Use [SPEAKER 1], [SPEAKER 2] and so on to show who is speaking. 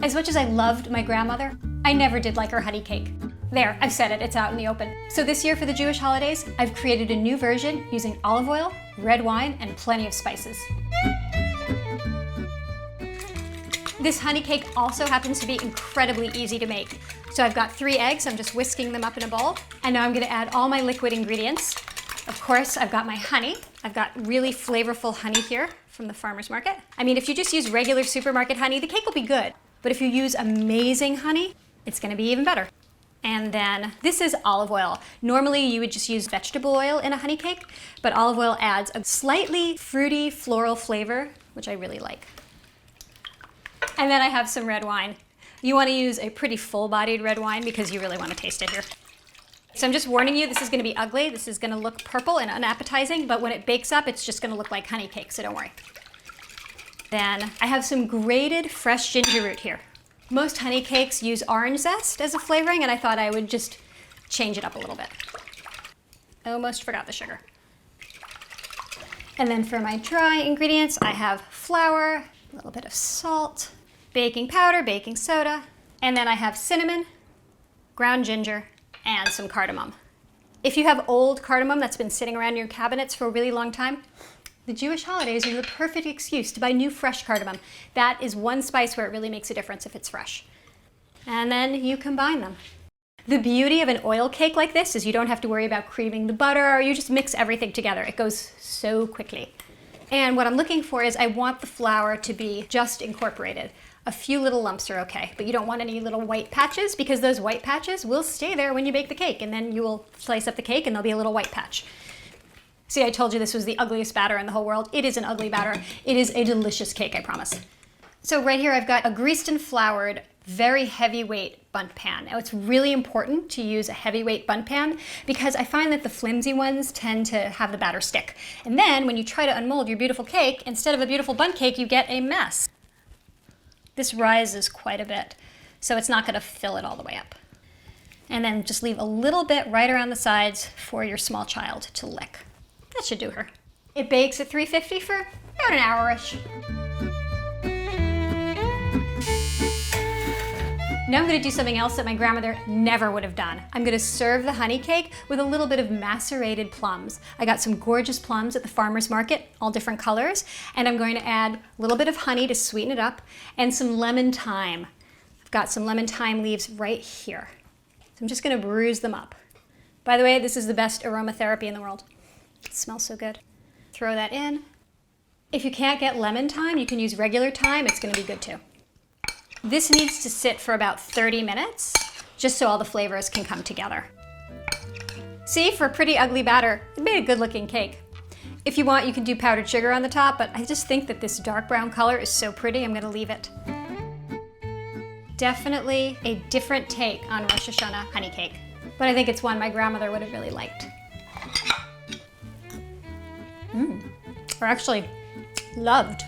[SPEAKER 1] As much as I loved my grandmother, I never did like her honey cake. There, I've said it, it's out in the open. So this year for the Jewish holidays, I've created a new version using olive oil, red wine, and plenty of spices. This honey cake also happens to be incredibly easy to make. So I've got 3 eggs, I'm just whisking them up in a bowl. And now I'm gonna add all my liquid ingredients. Of course, I've got my honey. I've got really flavorful honey here from the farmer's market. I mean, if you just use regular supermarket honey, the cake will be good. But if you use amazing honey, it's gonna be even better. And then this is olive oil. Normally you would just use vegetable oil in a honey cake, but olive oil adds a slightly fruity floral flavor, which I really like. And then I have some red wine. You want to use a pretty full-bodied red wine because you really want to taste it here. So I'm just warning you, this is going to be ugly. This is going to look purple and unappetizing, but when it bakes up, it's just going to look like honey cake, so don't worry. Then I have some grated fresh ginger root here. Most honey cakes use orange zest as a flavoring, and I thought I would just change it up a little bit. Almost forgot the sugar. And then for my dry ingredients, I have flour, a little bit of salt, baking powder, baking soda, and then I have cinnamon, ground ginger, and some cardamom. If you have old cardamom that's been sitting around your cabinets for a really long time, the Jewish holidays are the perfect excuse to buy new fresh cardamom. That is one spice where it really makes a difference if it's fresh. And then you combine them. The beauty of an oil cake like this is you don't have to worry about creaming the butter, or you just mix everything together. It goes so quickly. And what I'm looking for is I want the flour to be just incorporated. A few little lumps are okay, but you don't want any little white patches because those white patches will stay there when you bake the cake, and then you will slice up the cake and there'll be a little white patch. See, I told you this was the ugliest batter in the whole world. It is an ugly batter. It is a delicious cake, I promise. So right here I've got a greased and floured, very heavyweight bundt pan. Now it's really important to use a heavyweight bundt pan because I find that the flimsy ones tend to have the batter stick. And then when you try to unmold your beautiful cake, instead of a beautiful bundt cake, you get a mess. This rises quite a bit, so it's not gonna fill it all the way up. And then just leave a little bit right around the sides for your small child to lick. That should do her. It bakes at 350 for about an hour-ish. Now I'm gonna do something else that my grandmother never would have done. I'm gonna serve the honey cake with a little bit of macerated plums. I got some gorgeous plums at the farmer's market, all different colors, and I'm going to add a little bit of honey to sweeten it up and some lemon thyme. I've got some lemon thyme leaves right here. So I'm just gonna bruise them up. By the way, this is the best aromatherapy in the world. It smells so good. Throw that in. If you can't get lemon thyme, you can use regular thyme. It's gonna be good too. This needs to sit for about 30 minutes, just so all the flavors can come together. See, for a pretty ugly batter, it made a good looking cake. If you want, you can do powdered sugar on the top, but I just think that this dark brown color is so pretty, I'm gonna leave it. Definitely a different take on Rosh Hashana honey cake, but I think it's one my grandmother would have really liked. Or actually, loved.